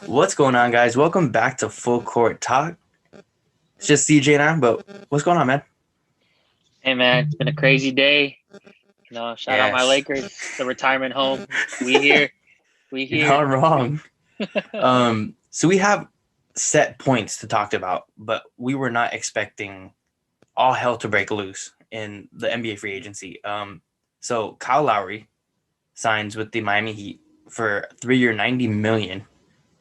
What's going on, guys? Welcome back to Full Court Talk. It's just CJ and I, but what's going on, man? Hey man, it's been a crazy day. Shout out my Yes. Lakers, the retirement home. We here, we You're not here. wrong. So we have set points to talk about, but we were not expecting all hell to break loose in the NBA free agency. So Kyle Lowry signs with the Miami Heat for 3 year, 90 million,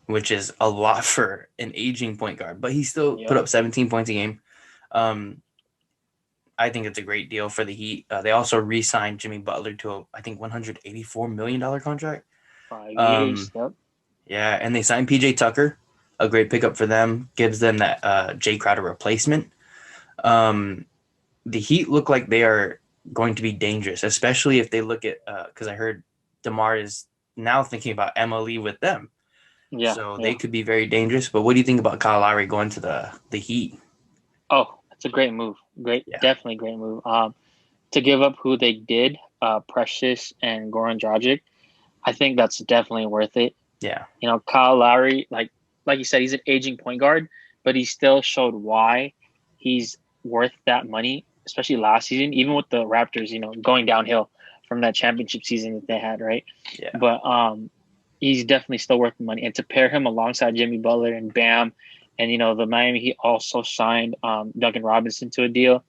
which is a lot for an aging point guard, but he still put Yep, up 17 points a game. Um, I think it's a great deal for the Heat. They also re-signed Jimmy Butler to I think $184 million contract. 5 years. Um, Yep. yeah, and they signed PJ Tucker, a great pickup for them. Gives them that Jay Crowder replacement. Um, the Heat look like they are going to be dangerous, especially if they look at because I heard DeMar is now thinking about MLE with them, Yeah, so they yeah. could be very dangerous. But what do you think about Kyle Lowry going to the Heat? Oh, it's a great move. Great, Yeah, definitely great move. To give up who they did, Precious and Goran Dragic, I think that's definitely worth it. yeah, Kyle Lowry, like you said, he's an aging point guard, but he still showed why he's worth that money, especially last season, even with the Raptors, going downhill from that championship season that they had, right? yeah. But he's definitely still worth the money. And to pair him alongside Jimmy Butler and Bam, and the Miami Heat also signed Duncan Robinson to a deal.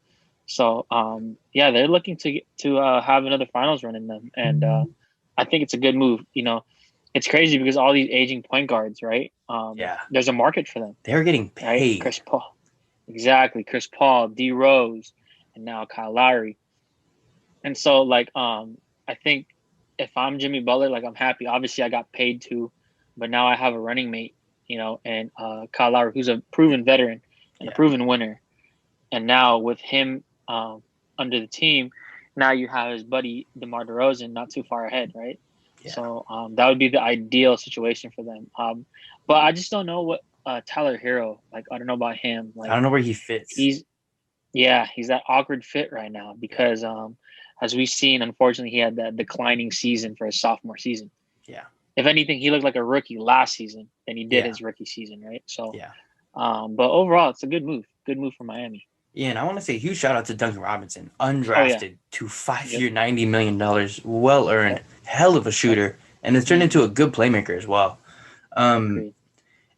So yeah, they're looking to have another finals run in them, and I think it's a good move. It's crazy because all these aging point guards, right? Yeah. There's a market for them, They're getting right? paid. Chris Paul, exactly. Chris Paul, D Rose, and now Kyle Lowry. And so, I think if I'm Jimmy Butler, I'm happy. Obviously, I got paid too, but now I have a running mate, and Kyle Lowry, who's a proven veteran and a Yeah. proven winner. And now with him under the team, now you have his buddy DeMar DeRozan not too far ahead, right? Yeah. So that would be the ideal situation for them. But I just don't know what Tyler Hero, I don't know about him. I don't know where he fits. He's he's that awkward fit right now Yeah. because as we've seen, unfortunately, he had that declining season for his sophomore season. Yeah. If anything, he looked like a rookie last season than he did Yeah. his rookie season, right? So, Yeah. but overall, it's a good move. Good move for Miami. Yeah. And I want to say a huge shout out to Duncan Robinson, Oh yeah. undrafted to five Yep. year, $90 million, well earned, Yep. hell of a Yep. shooter, and has turned Mm-hmm. into a good playmaker as well. Um, Agreed.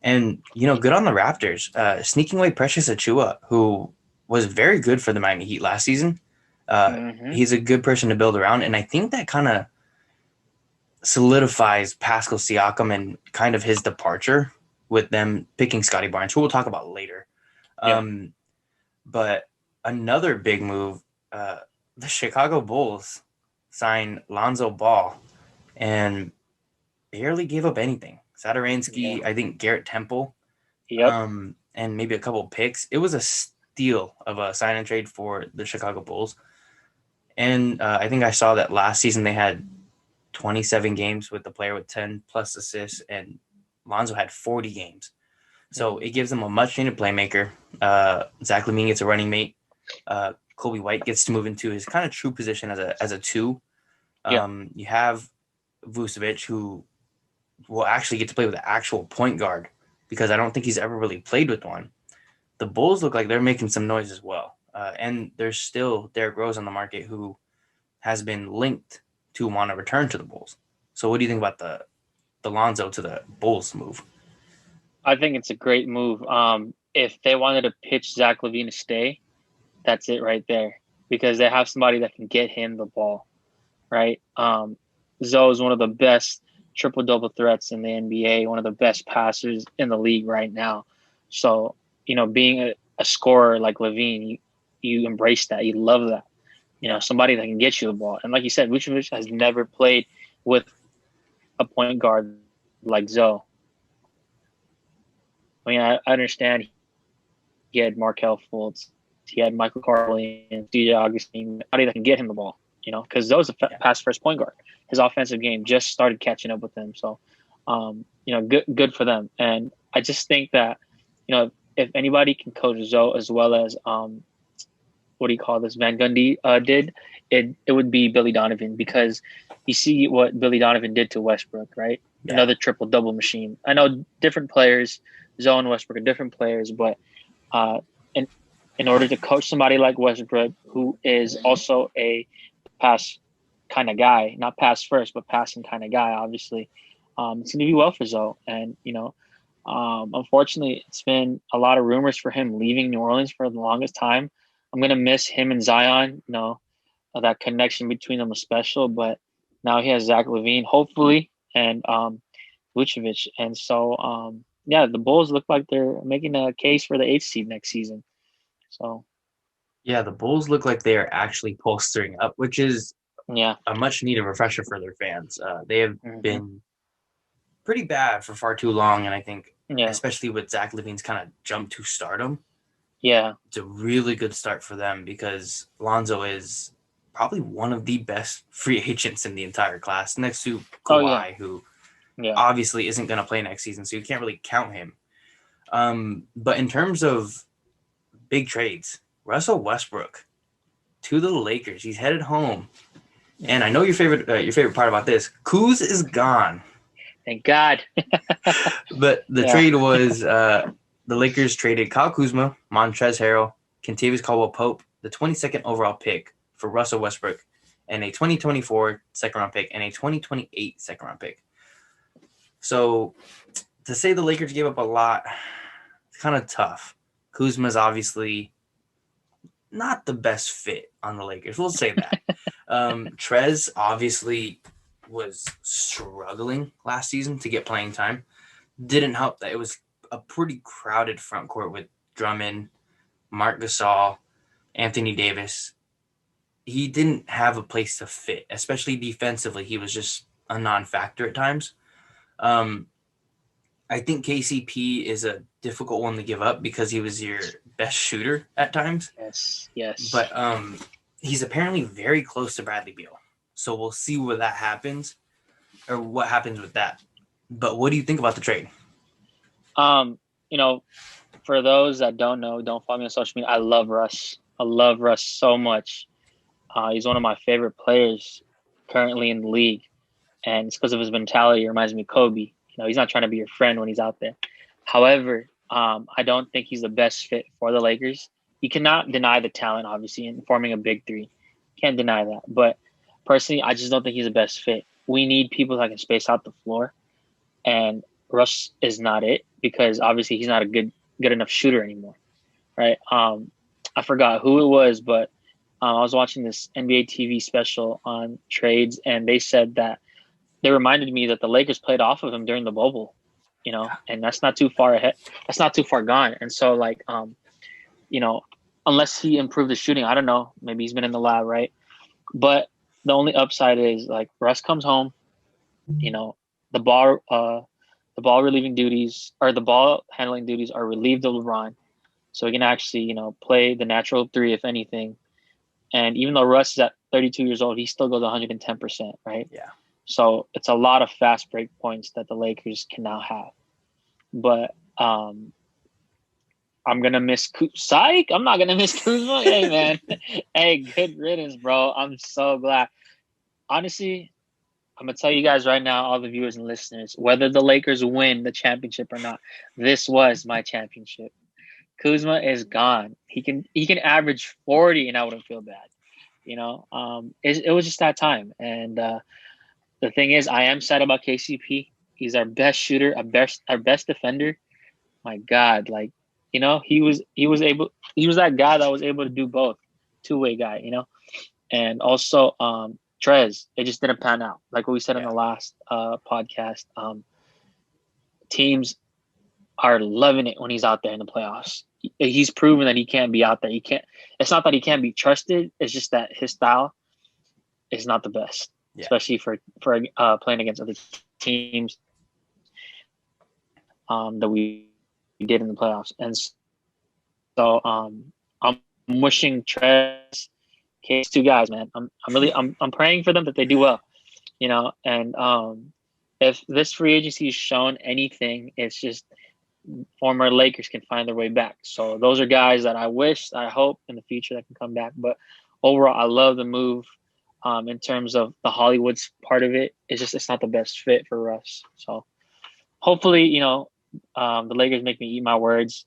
and, good on the Raptors. Sneaking away Precious Achua, who was very good for the Miami Heat last season. Mm-hmm. He's a good person to build around. And I think that kind of solidifies Pascal Siakam and kind of his departure with them picking Scotty Barnes, who we'll talk about later. Yeah. Um, but another big move, the Chicago Bulls signed Lonzo Ball and barely gave up anything. Yeah. Satoransky, I think Garrett Temple, Yep. and maybe a couple of picks. It was a steal of a sign and trade for the Chicago Bulls. And I think I saw that last season they had 27 games with the player with 10 plus assists, and Lonzo had 40 games. So Mm-hmm. it gives them a much needed playmaker. Zach LaVine gets a running mate. Kobe White gets to move into his kind of true position as a two. Yeah. You have Vucevic, who will actually get to play with an actual point guard because I don't think he's ever really played with one. The Bulls look like they're making some noise as well. And there's still Derrick Rose on the market who has been linked to want to return to the Bulls. So what do you think about the Lonzo to the Bulls move? I think it's a great move. If they wanted to pitch Zach LaVine to stay, that's it right there because they have somebody that can get him the ball, right? Zoe is one of the best triple double threats in the NBA, one of the best passers in the league right now. So, being a scorer like Levine, you embrace that. You love that. Yeah, Somebody that can get you the ball. And like you said, Vucevic has never played with a point guard like Zoe. I mean, I understand he had Markel Fultz, he had Michael Carlin, and DJ Augustine, anybody that can get him the ball, because those are yeah, pass first point guard. His offensive game just started catching up with him. So, good for them. And I just think that, if anybody can coach Zoe as well as, what do you call this, Van Gundy did, it would be Billy Donovan because you see what Billy Donovan did to Westbrook, right? another triple-double machine. I know different players, Zoe and Westbrook are different players, but in order to coach somebody like Westbrook, who is also a pass kind of guy, not pass first, but passing kind of guy, obviously, it's going to be well for Zoe. And, unfortunately, it's been a lot of rumors for him leaving New Orleans for the longest time. I'm going to miss him and Zion. That connection between them was special, but now he has Zach LaVine, hopefully, and Vucevic. And so, the Bulls look like they're making a case for the 8th seed next season. So, yeah, the Bulls look like they are actually bolstering up, which is a much needed refresher for their fans. They have been pretty bad for far too long, and I think, especially with Zach LaVine's kind of jump to stardom, it's a really good start for them because Lonzo is probably one of the best free agents in the entire class, next to Kawhi, who obviously isn't going to play next season, so you can't really count him. But in terms of big trades, Russell Westbrook to the Lakers. He's headed home. And I know your favorite part about this. Kuz is gone. Thank God. But the trade was the Lakers traded Kyle Kuzma, Montrezl Harrell, Kentavious Caldwell-Pope, the 22nd overall pick for Russell Westbrook, and a 2024 second-round pick and a 2028 second-round pick. So to say the Lakers gave up a lot, it's kind of tough. Kuzma's obviously not the best fit on the Lakers. We'll say that. Trez obviously was struggling last season to get playing time. Didn't help that it was a pretty crowded front court with Drummond, Marc Gasol, Anthony Davis. He didn't have a place to fit, especially defensively. He was just a non-factor at times. I think KCP is a difficult one to give up because he was your best shooter at times. Yes. But he's apparently very close to Bradley Beal. So we'll see where that happens or what happens with that. But what do you think about the trade? For those that don't know, don't follow me on social media, I love Russ. I love Russ so much. He's one of my favorite players currently in the league. And it's because of his mentality. It reminds me of Kobe. He's not trying to be your friend when he's out there. However, I don't think he's the best fit for the Lakers. You cannot deny the talent, obviously, in forming a big three. Can't deny that. But personally, I just don't think he's the best fit. We need people that can space out the floor. And Russ is not it because obviously he's not a good enough shooter anymore. Right? I forgot who it was, but I was watching this NBA TV special on trades, and they said that they reminded me that the Lakers played off of him during the bubble, and that's not too far ahead. That's not too far gone. And so, unless he improved the shooting, I don't know. Maybe he's been in the lab, right? But the only upside is Russ comes home, the ball relieving duties or the ball handling duties are relieved of LeBron, so he can actually play the natural three if anything. And even though Russ is at 32 years old, he still goes 110%, right? Yeah. So it's a lot of fast break points that the Lakers can now have. But I'm going to miss Psych. I'm not going to miss Kuzma. Hey, man. Hey, good riddance, bro. I'm so glad. Honestly, I'm going to tell you guys right now, all the viewers and listeners, whether the Lakers win the championship or not, this was my championship. Kuzma is gone. He can average 40 and I wouldn't feel bad. It was just that time. And the thing is, I am sad about KCP. He's our best shooter, our best defender. My God, he was that guy that was able to do both, two-way guy, and also Trez. It just didn't pan out. Like what we said in the last podcast, teams are loving it when he's out there in the playoffs. He's proven that he can't be out there. It's not that he can't be trusted. It's just that his style is not the best. Especially for playing against other teams that we did in the playoffs. And so I'm wishing Trez, Case, two guys, man. I'm praying for them that they do well, and if this free agency has shown anything, it's just former Lakers can find their way back. So those are guys that I hope in the future that can come back. But overall, I love the move. in terms of the Hollywood's part of it. It's not the best fit for Russ. So hopefully, the Lakers make me eat my words.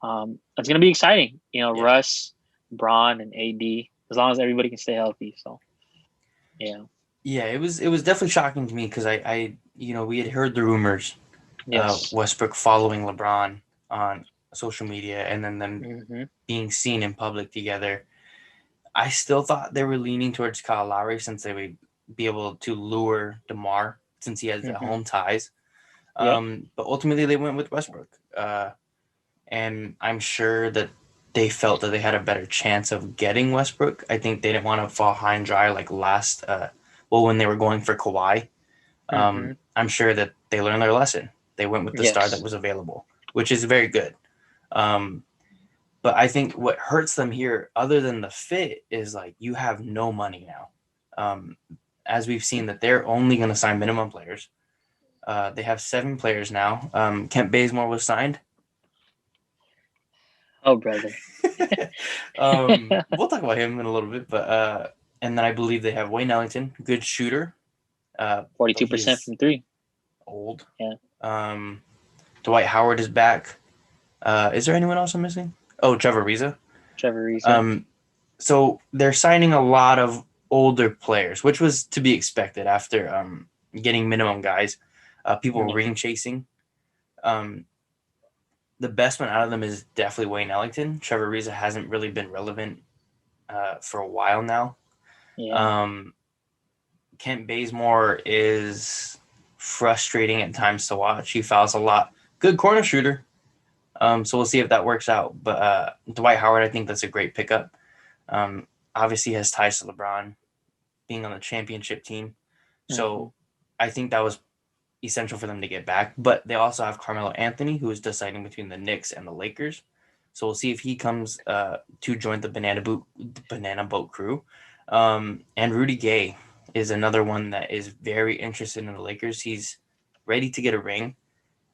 It's gonna be exciting. Russ, Bron, and AD, as long as everybody can stay healthy. So yeah. Yeah, it was definitely shocking to me because I we had heard the rumors, Yes. Westbrook following LeBron on social media and then them Mm-hmm. being seen in public together. I still thought they were leaning towards Kyle Lowry since they would be able to lure DeMar since he has the Mm-hmm. home ties. Yep. But ultimately they went with Westbrook. And I'm sure that they felt that they had a better chance of getting Westbrook. I think they didn't want to fall high and dry like when they were going for Kawhi. Mm-hmm. I'm sure that they learned their lesson. They went with the star that Yes. was available, which is very good. But I think what hurts them here, other than the fit, is like you have no money now. As we've seen that they're only going to sign minimum players. They have 7 players now. Kent Bazemore was signed. Oh, brother. We'll talk about him in a little bit, but and then I believe they have Wayne Ellington, good shooter. But 42% he's from 3. old. Yeah. Dwight Howard is back. Is there anyone else I'm missing? Oh, Trevor Ariza. Trevor Ariza. So they're signing a lot of older players, which was to be expected after getting minimum guys. People were ring chasing. The best one out of them is definitely Wayne Ellington. Trevor Ariza hasn't really been relevant for a while now. Yeah. Kent Bazemore is frustrating at times to watch. He fouls a lot. Good corner shooter. So we'll see if that works out. But Dwight Howard, I think that's a great pickup. Obviously has ties to LeBron, being on the championship team. So I think that was essential for them to get back. But they also have Carmelo Anthony, who is deciding between the Knicks and the Lakers. So we'll see if he comes to join the Banana Boat crew. And Rudy Gay is another one that is very interested in the Lakers. He's ready to get a ring.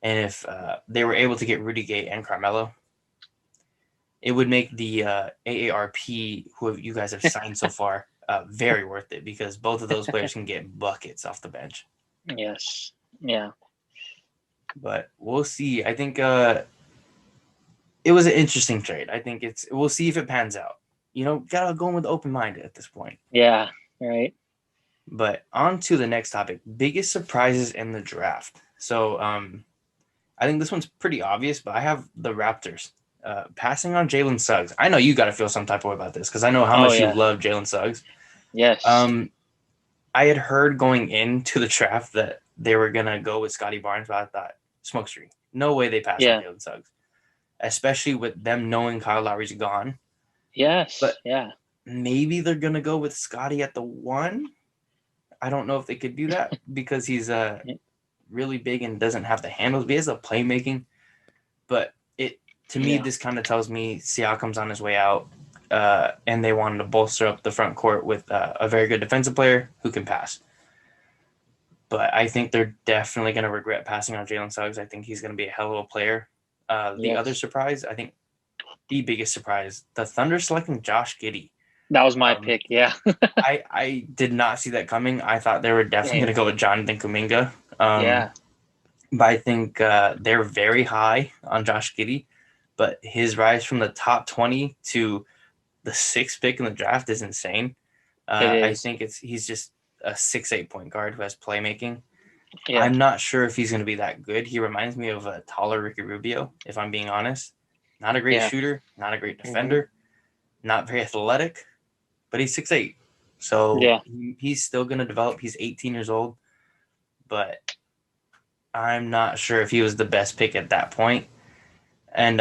And if they were able to get Rudy Gay and Carmelo, it would make the AARP, who you guys have signed so far, very worth it because both of those players can get buckets off the bench. Yes. Yeah. But we'll see. I think it was an interesting trade. I think we'll see if it pans out. Gotta go in with open mind at this point. Yeah. Right. But on to the next topic: biggest surprises in the draft. So I think this one's pretty obvious, but I have the Raptors passing on Jalen Suggs. I know you got to feel some type of way about this because I know how much you love Jalen Suggs. Yes. I had heard going into the draft that they were gonna go with Scotty Barnes, but I thought smokescreen. No way they pass on Jalen Suggs, especially with them knowing Kyle Lowry's gone. Yes. But yeah. Maybe they're gonna go with Scotty at the 1. I don't know if they could do that because he's really big and doesn't have the handles. But he has the playmaking. But to me, this kind of tells me Siakam's on his way out, and they wanted to bolster up the front court with a very good defensive player who can pass. But I think they're definitely going to regret passing on Jalen Suggs. I think he's going to be a hell of a player. The other surprise, I think the biggest surprise, the Thunder selecting Josh Giddey. That was my pick, yeah. I did not see that coming. I thought they were definitely going to go with Jonathan Kaminga. But I think they're very high on Josh Giddey. But his rise from the top 20 to the 6th pick in the draft is insane. I think he's just a 6'8" point guard who has playmaking. Yeah. I'm not sure if he's going to be that good. He reminds me of a taller Ricky Rubio, if I'm being honest. Not a great shooter, not a great defender, not very athletic, but he's 6'8". So he's still going to develop. He's 18 years old, but I'm not sure if he was the best pick at that point. And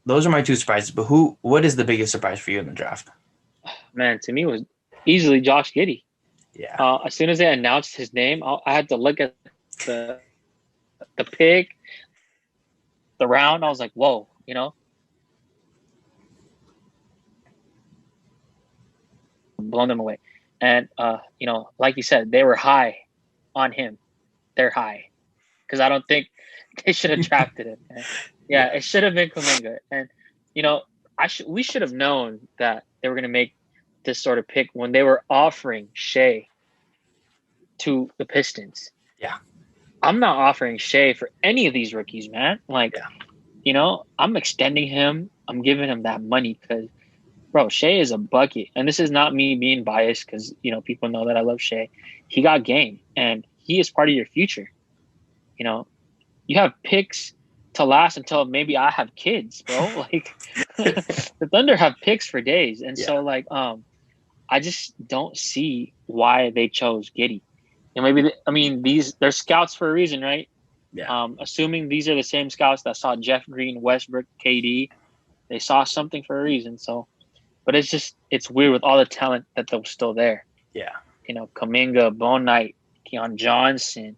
those are my 2 surprises. But what is the biggest surprise for you in the draft? Man, to me, it was easily Josh Giddey. Yeah. As soon as they announced his name, I had to look at the pick, the round. I was like, whoa, blown them away. And like you said, they were high on him. They're high because I don't think they should have drafted him. It should have been Kaminga. And we should have known that they were going to make this sort of pick when they were offering Shea to the Pistons. Yeah. I'm not offering Shea for any of these rookies, man. Like, yeah. I'm extending him. I'm giving him that money because, bro, Shea is a bucket. And this is not me being biased because, people know that I love Shea. He got game, and he is part of your future. You have picks to last until maybe I have kids, bro. Like, the Thunder have picks for days. And so, like, I just don't see why they chose Giddey. And maybe, they're scouts for a reason, right? Yeah. Assuming these are the same scouts that saw Jeff Green, Westbrook, KD, they saw something for a reason. So, but it's weird with all the talent that was still there. Yeah. Kaminga, Bone Knight, Keon Johnson,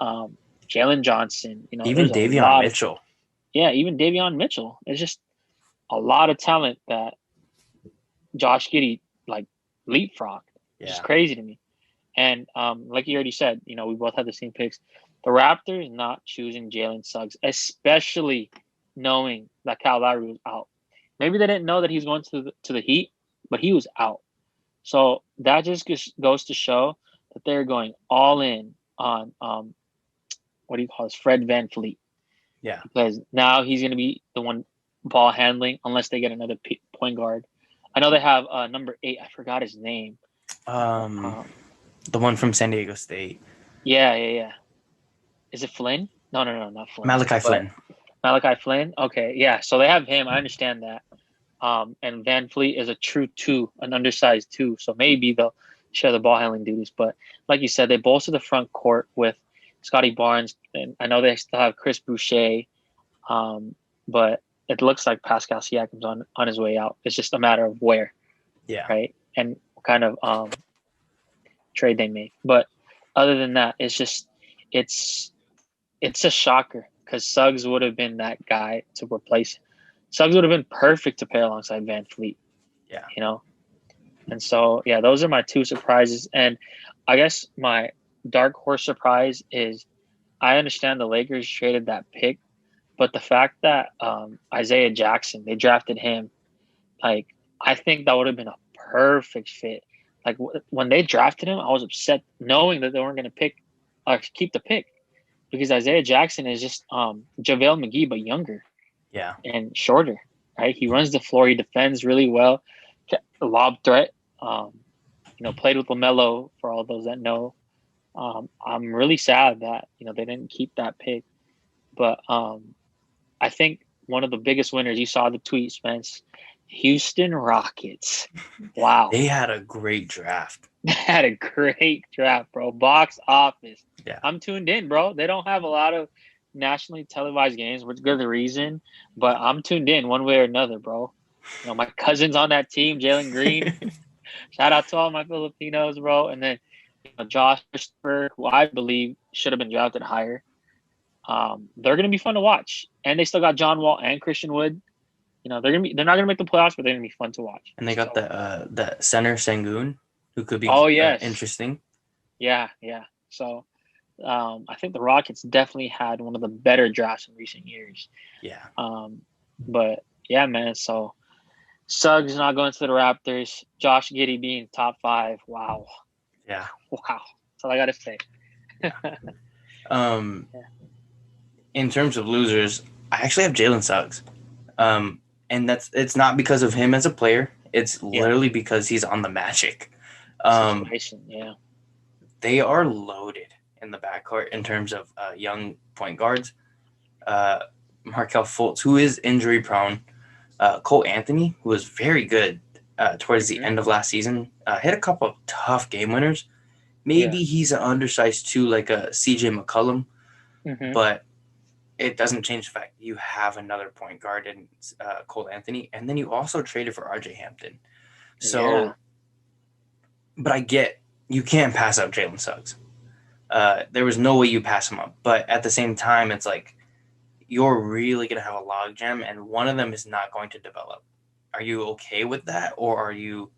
Jalen Johnson. Even Davion Mitchell. Even Davion Mitchell. It's just a lot of talent that Josh Giddey like leapfrogged. Yeah. It's just crazy to me. And like you already said, we both had the same picks. The Raptors not choosing Jalen Suggs, especially knowing that Kyle Lowry was out. Maybe they didn't know that he was going to the Heat, but he was out. So that just goes to show that they're going all in on Fred VanVleet. Yeah. Because now he's going to be the one ball handling unless they get another point guard. I know they have number 8. I forgot his name. The one from San Diego State. Yeah. Is it Flynn? No, not Flynn. Malachi Flynn. Okay, yeah. So they have him. I understand that. And VanVleet is a true 2, an undersized 2. So maybe they'll share the ball handling duties. But like you said, they bolster the front court with Scotty Barnes. And I know they still have Chris Boucher. But it looks like Pascal Siakam's on his way out. It's just a matter of where. Yeah. Right? And what kind of trade they make. But other than that, it's a shocker because Suggs would have been that guy to replace him. Suggs would have been perfect to pair alongside VanVleet. Yeah. And so, those are my 2 surprises. And I guess my dark horse surprise is I understand the Lakers traded that pick, but the fact that Isaiah Jackson, they drafted him, like, I think that would have been a perfect fit. Like, when they drafted him, I was upset knowing that they weren't going to keep the pick. Because Isaiah Jackson is just JaVale McGee, but younger. Yeah. And shorter, right? He runs the floor. He defends really well. Lob threat. Played with LaMelo for all those that know. I'm really sad that, they didn't keep that pick. But I think one of the biggest winners, you saw the tweet, Spence, Houston Rockets. Wow. They had a great draft. They had a great draft, bro. Box office. Yeah. I'm tuned in, bro. They don't have a lot of nationally televised games, which is good reason, but I'm tuned in one way or another, bro. My cousin's on that team, Jalen Green. Shout out to all my Filipinos, bro. And then Josh Christopher, who I believe should have been drafted higher. They're gonna be fun to watch. And they still got John Wall and Christian Wood. They're not gonna make the playoffs, but they're gonna be fun to watch. And they got the center Sengun, who could be interesting. Yeah. So I think the Rockets definitely had one of the better drafts in recent years. Yeah. But yeah, man. So Suggs not going to the Raptors. Josh Giddey being top 5. Wow. Yeah. Wow. That's all I gotta say. Yeah. In terms of losers, I actually have Jalen Suggs. And it's not because of him as a player. It's literally because he's on the Magic. Yeah. They are loaded in the backcourt in terms of young point guards. Markelle Fultz, who is injury prone. Cole Anthony, who was very good towards the end of last season, hit a couple of tough game winners. Maybe he's an undersized 2 like a CJ McCollum, but it doesn't change the fact you have another point guard in Cole Anthony, and then you also traded for RJ Hampton. So, but I get you can't pass up Jalen Suggs. There was no way you pass him up, but at the same time, it's like you're really going to have a logjam, and one of them is not going to develop. Are you okay with that, or are you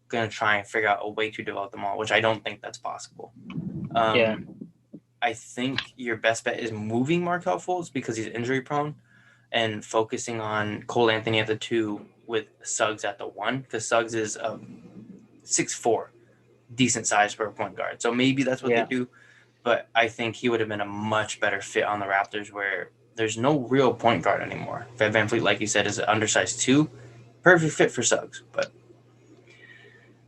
going to try and figure out a way to develop them all, which I don't think that's possible. I think your best bet is moving Markelle Fultz because he's injury prone and focusing on Cole Anthony at the 2 with Suggs at the 1, because Suggs is a 6'4", decent size for a point guard. So maybe that's what they do. But I think he would have been a much better fit on the Raptors, where there's no real point guard anymore. Fred VanVleet, like you said, is an undersized 2. Perfect fit for Suggs, but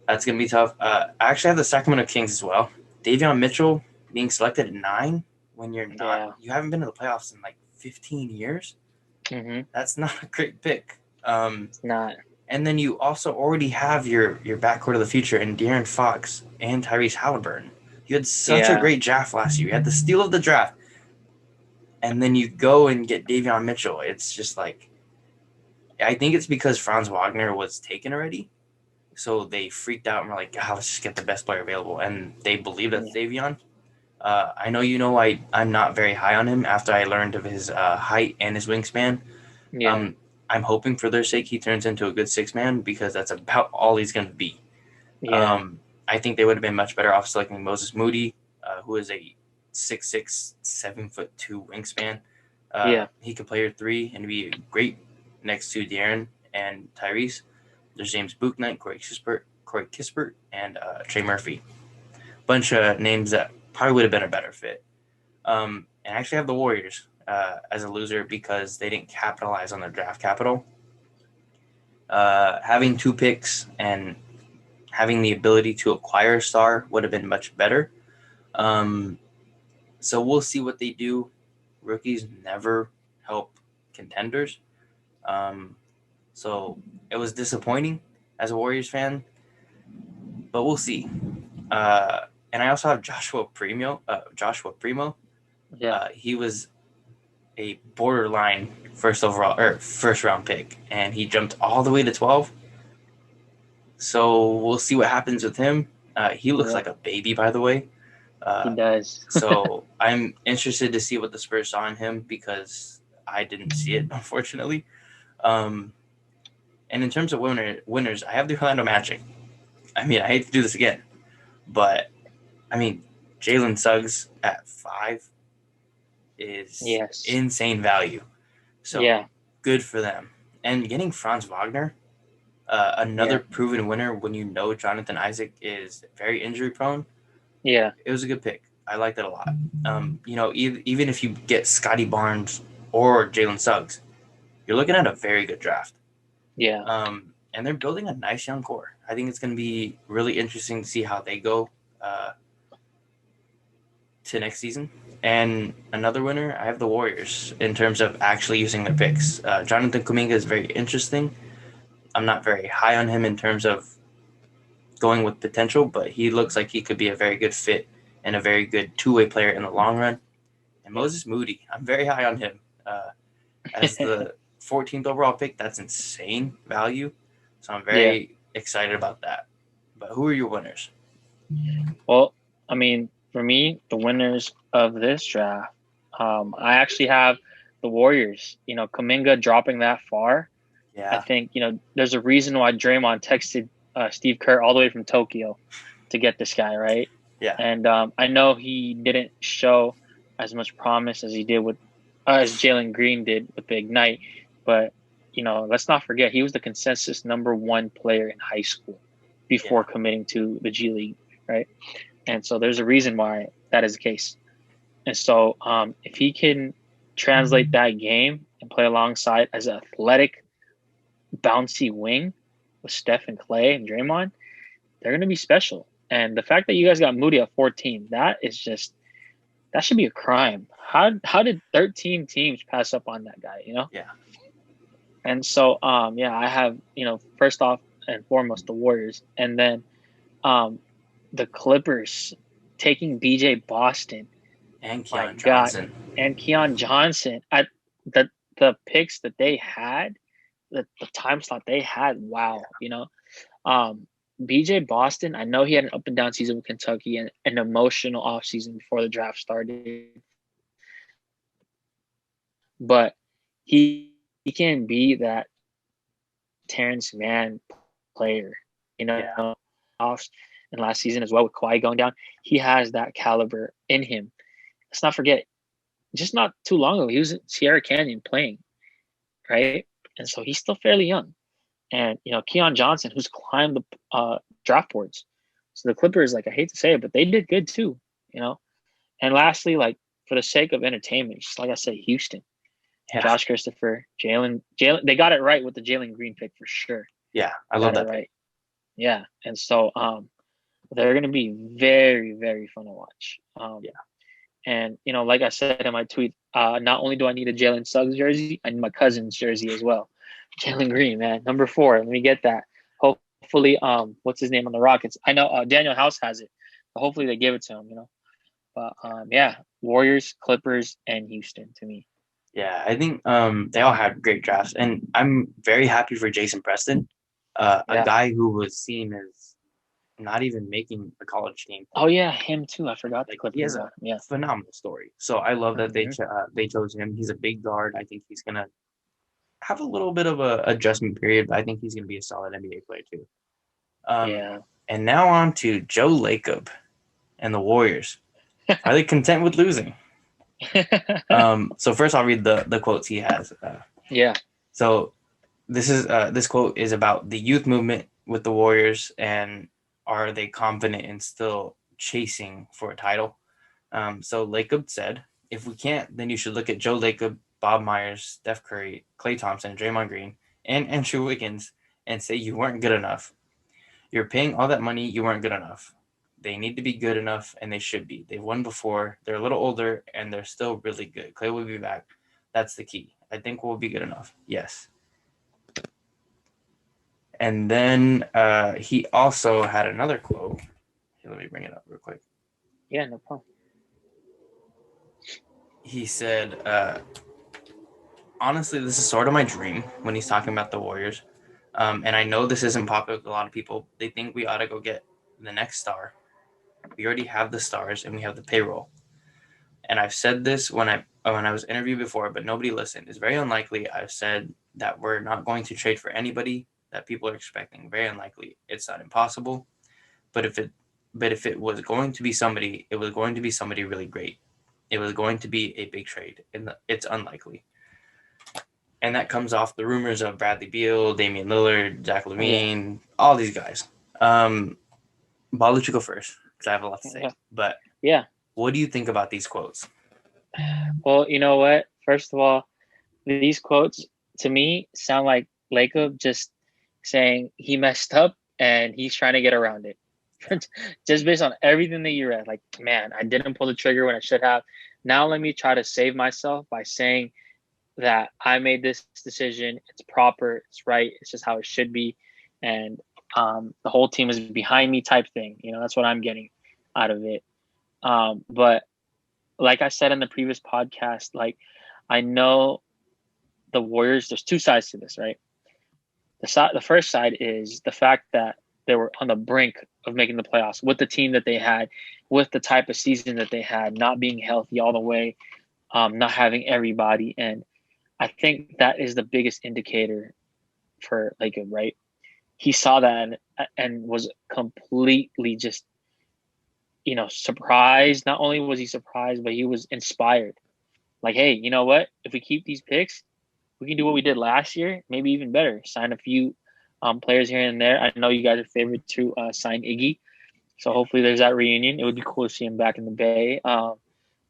that's going to be tough. I actually have the Sacramento Kings as well. Davion Mitchell being selected at 9 when you're not, you haven't been to the playoffs in like 15 years. Mm-hmm. That's not a great pick. It's not. And then you also already have your backcourt of the future in De'Aaron Fox and Tyrese Halliburton. You had such a great draft last year. You had the steal of the draft. And then you go and get Davion Mitchell. It's just like, I think it's because Franz Wagner was taken already. So they freaked out and were like, let's just get the best player available. And they believed that's Davion. I know I'm not very high on him after I learned of his height and his wingspan. Yeah. I'm hoping for their sake he turns into a good 6-man, because that's about all he's going to be. Yeah. I think they would have been much better off selecting Moses Moody, who is a 6'6", 7'2" wingspan. He could play your 3 and be great next to De'Aaron and Tyrese. There's James Bouknight, Corey Kispert, and Trey Murphy. Bunch of names that probably would have been a better fit. And I actually have the Warriors as a loser because they didn't capitalize on their draft capital. Having 2 picks and having the ability to acquire a star would have been much better. So we'll see what they do. Rookies never help contenders. So it was disappointing as a Warriors fan, but we'll see. And I also have Joshua Primo. He was a borderline first round pick, and he jumped all the way to 12. So we'll see what happens with him. He looks like a baby, by the way. He does. So I'm interested to see what the Spurs saw in him, because I didn't see it, unfortunately. And in terms of winners, I have the Orlando Magic. I mean, I hate to do this again, but I mean, Jalen Suggs at 5 is insane value. So good for them. And getting Franz Wagner, another proven winner when you know Jonathan Isaac is very injury prone. Yeah. It was a good pick. I liked it a lot. Even if you get Scotty Barnes or Jalen Suggs, you're looking at a very good draft. Yeah. And they're building a nice young core. I think it's going to be really interesting to see how they go to next season. And another winner, I have the Warriors in terms of actually using their picks. Jonathan Kaminga is very interesting. I'm not very high on him in terms of going with potential, but he looks like he could be a very good fit and a very good two-way player in the long run. And Moses Moody, I'm very high on him. As the 14th overall pick, that's insane value. So I'm very excited about that. But who are your winners? Well, I mean, for me, the winners of this draft, I actually have the Warriors. Kaminga dropping that far. Yeah. I think, there's a reason why Draymond texted Steve Kerr all the way from Tokyo to get this guy, right? Yeah. And I know he didn't show as much promise as he did as Jalen Green did with the Ignite, but let's not forget he was the consensus number 1 player in high school before committing to the G League, right? And so there's a reason why that is the case. And so if he can translate that game and play alongside as an athletic, bouncy wing with Steph and Clay and Draymond, they're going to be special. And the fact that you guys got Moody at 14, that should be a crime. How did 13 teams pass up on that guy, Yeah. And so, I have, first off and foremost, the Warriors. And then the Clippers taking BJ Boston. And Keon Johnson. And Keon Johnson. At the picks that they had, the time slot they had, wow, BJ Boston, I know he had an up and down season with Kentucky and an emotional offseason before the draft started. But he can be that Terrence Mann player, off and last season as well with Kawhi going down. He has that caliber in him. Let's not forget, just not too long ago, he was in Sierra Canyon playing, right? And so he's still fairly young. and Keon Johnson, who's climbed the draft boards. So the Clippers, like, I hate to say it, but they did good too. And lastly, like, for the sake of entertainment, just like I said, Houston, Yeah. Josh Christopher, Jalen, they got it right with the Jalen Green pick for sure. Yeah, I love that right. Yeah, and so they're going to be very, very fun to watch. Yeah. And like I said in my tweet, not only do I need a Jalen Suggs jersey, I need my cousin's jersey as well. Jalen Green, man, number 4. Let me get that. Hopefully, what's his name on the Rockets? I know Daniel House has it. But hopefully they give it to him. But yeah, Warriors, Clippers, and Houston to me. Yeah, I think they all had great drafts, and I'm very happy for Jason Preston, a guy who was seen as not even making the college team. Oh yeah, him too. I forgot the Clippers. He has a phenomenal story. So I love that they chose him. He's a big guard. I think he's gonna have a little bit of a adjustment period, but I think he's gonna be a solid NBA player too. And now on to Joe Lacob and the Warriors. Are they content with losing? So first I'll read the quotes he has. So this quote is about the youth movement with the Warriors, and are they confident in still chasing for a title? So Lacob said, if we can't, then you should look at Joe Lacob, Bob Myers, Steph Curry, Klay Thompson, Draymond Green, and Andrew Wiggins, and say you weren't good enough. You're paying all that money, you weren't good enough. They need to be good enough, and they should be. They've won before. They're a little older, and they're still really good. Klay will be back. That's the key. I think we'll be good enough. Yes. And then he also had another quote. Here, let me bring it up real quick. Yeah, no problem. He said, honestly, this is sort of my dream when he's talking about the Warriors. And I know this isn't popular with a lot of people. They think we ought to go get the next star. We already have the stars and we have the payroll. And I've said this when I was interviewed before, but nobody listened. It's very unlikely. I've said that we're not going to trade for anybody that people are expecting. Very unlikely. It's not impossible. But if it was going to be somebody, it was going to be somebody really great. It was going to be a big trade, and it's unlikely. And that comes off the rumors of Bradley Beal, Damian Lillard, Zach LaVine, all these guys. But I'll let you go first because I have a lot to say. But what do you think about these quotes? Well, you know what? First of all, these quotes to me sound like Lacob just saying he messed up and he's trying to get around it. Just based on everything that you read, like, man, I didn't pull the trigger when I should have. Now let me try to save myself by saying that I made this decision. It's proper. It's right. It's just how it should be. And the whole team is behind me type thing. That's what I'm getting out of it. But like I said in the previous podcast, like, I know the Warriors, there's two sides to this, right? The first side is the fact that they were on the brink of making the playoffs with the team that they had, with the type of season that they had, not being healthy all the way, not having everybody. And I think that is the biggest indicator for Lacob, right? He saw that and was completely just, surprised. Not only was he surprised, but he was inspired. Like, hey, you know what? If we keep these picks, we can do what we did last year, maybe even better. Sign a few players here and there. I know you guys are favored to sign Iggy. So hopefully there's that reunion. It would be cool to see him back in the Bay.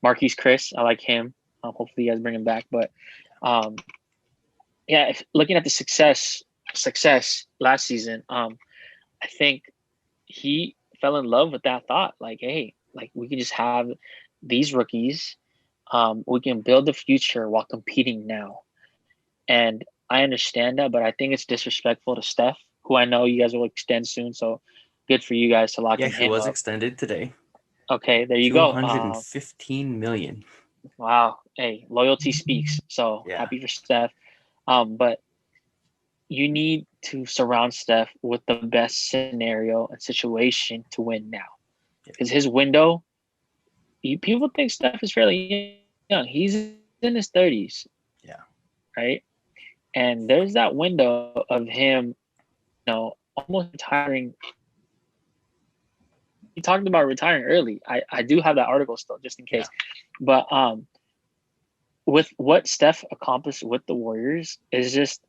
Marquise Chris, I like him. Hopefully you guys bring him back. But looking at the success last season, I think he fell in love with that thought. Like, hey, like, we can just have these rookies. We can build the future while competing now. And I understand that, but I think it's disrespectful to Steph, who I know you guys will extend soon. So good for you guys to lock him up. Yeah, he was extended today. Okay, there you go. $215 million. Wow. Hey, loyalty speaks. So happy for Steph. But you need to surround Steph with the best scenario and situation to win now. Because his window, people think Steph is fairly young. He's in his 30s. Yeah. Right? And there's that window of him, almost retiring. He talked about retiring early. I do have that article still, just in case. Yeah. But with what Steph accomplished with the Warriors is just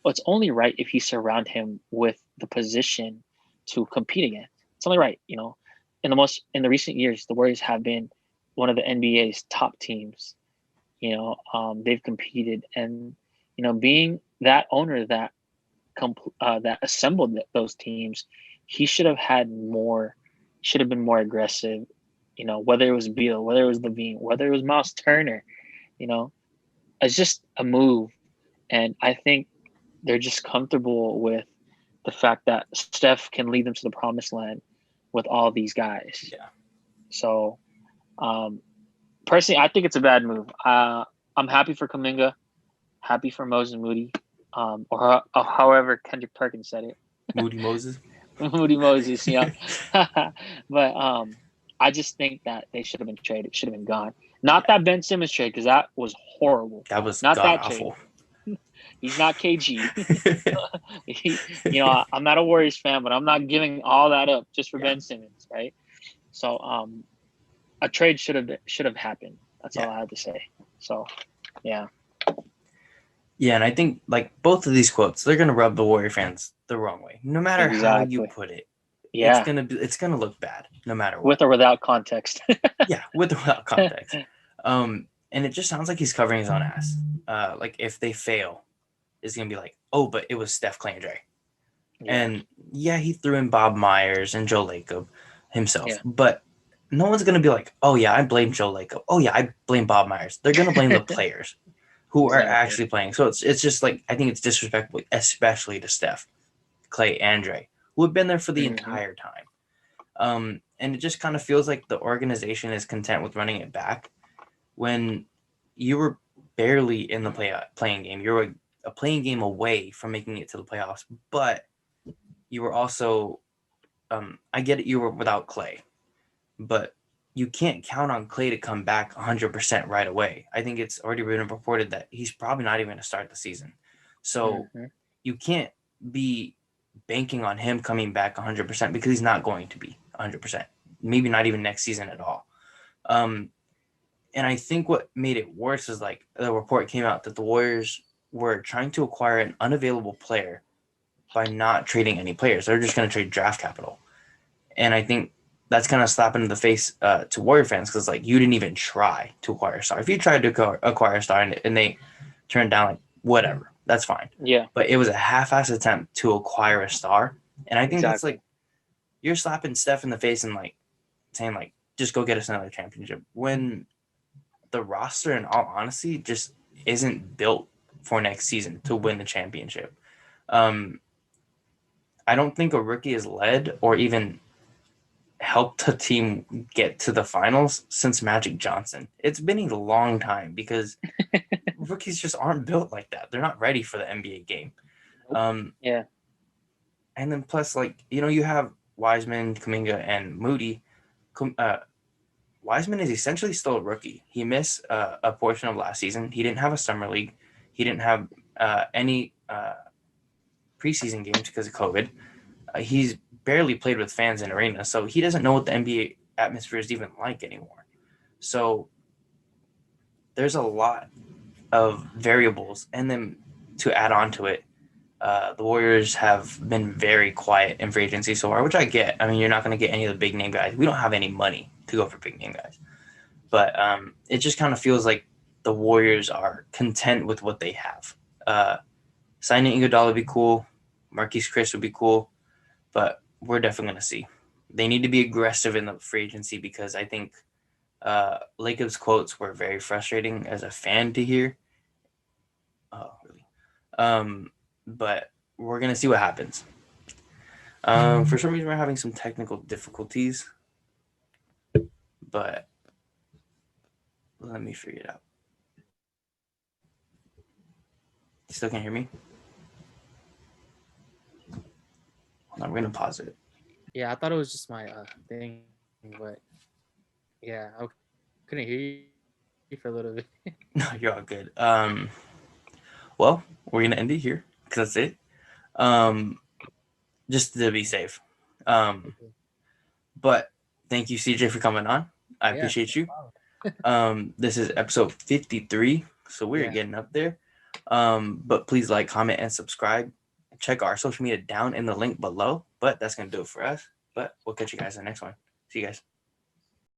it's only right if you surround him with the position to compete again. It's only right, you know. In the recent years, the Warriors have been one of the NBA's top teams. You know, they've competed, and you know, being that owner that that assembled those teams, he should have had more, should have been more aggressive. You know, whether it was Beal, whether it was Levine, whether it was Miles Turner, you know, it's just a move. And I think they're just comfortable with the fact that Steph can lead them to the promised land with all these guys. Yeah. So, personally, I think it's a bad move. I'm happy for Kaminga, happy for Moses Moody, or however Kendrick Perkins said it. Moody Moses. Moody Moses, you know. But I just think that they should have been traded, should have been gone. Not that Ben Simmons trade, because that was horrible. That was not god that awful. Trade. He's not KG. You know, I'm not a Warriors fan, but I'm not giving all that up just for Ben Simmons, right? So, a trade should have happened. That's all I have to say. So, yeah. Yeah, and I think like both of these quotes, they're gonna rub the Warrior fans the wrong way. No matter how you put it, yeah, it's gonna look bad, no matter what. With or without context. Yeah, with or without context. And it just sounds like he's covering his own ass. Like if they fail, it's gonna be like, oh, but it was Steph, Clay, and Dre. Yeah. And yeah, he threw in Bob Myers and Joe Lacob himself, but no one's gonna be like, oh yeah, I blame Joe Lacob. Oh yeah, I blame Bob Myers. They're gonna blame the players who are actually playing. So it's just like, I think it's disrespectful, especially to Steph, Clay, and Dre, who have been there for the entire time. And it just kind of feels like the organization is content with running it back when you were barely in the playing game. You were a playing game away from making it to the playoffs, but you were also, I get it, you were without Clay, but you can't count on Clay to come back 100% right away. I think it's already been reported that he's probably not even going to start the season. So you can't be banking on him coming back 100% because he's not going to be 100%. Maybe not even next season at all. And I think what made it worse is like the report came out that the Warriors were trying to acquire an unavailable player by not trading any players. They're just going to trade draft capital. And I think that's kind of slapping in the face to Warrior fans because, like, you didn't even try to acquire a star. If you tried to acquire a star and they turned down, like, whatever, that's fine. Yeah. But it was a half-assed attempt to acquire a star. And I think that's, like, you're slapping Steph in the face and, like, saying, like, just go get us another championship. When the roster, in all honesty, just isn't built for next season to win the championship. I don't think a rookie has led or even helped a team get to the finals since Magic Johnson. It's been a long time because rookies just aren't built like that. They're not ready for the NBA game. Yeah. And then plus, like, you know, you have Wiseman, Kaminga, and Moody. Wiseman is essentially still a rookie. He missed a portion of last season. He didn't have a summer league. He didn't have any preseason games because of COVID. He's barely played with fans in arenas, so he doesn't know what the NBA atmosphere is even like anymore. So there's a lot of variables, and then to add on to it, the Warriors have been very quiet in free agency so far, which I get. I mean, you're not going to get any of the big name guys. We don't have any money to go for big name guys, but it just kind of feels like the Warriors are content with what they have. Signing Iguodala would be cool. Marquise Chris would be cool, but we're definitely going to see. They need to be aggressive in the free agency because I think Lacob's quotes were very frustrating as a fan to hear. Oh, really? But we're going to see what happens. For some reason, we're having some technical difficulties, but let me figure it out. You still can't hear me? Hold on, we're going to pause it. Yeah, I thought it was just my thing, but yeah, I couldn't hear you for a little bit. No, you're all good. Well, we're going to end it here because that's it. Just to be safe. But thank you, CJ, for coming on. I appreciate you. This is episode 53, so we're getting up there. But please like, comment, and subscribe. Check our social media down in the link below. But that's gonna do it for us. But we'll catch you guys in the next one. See you guys.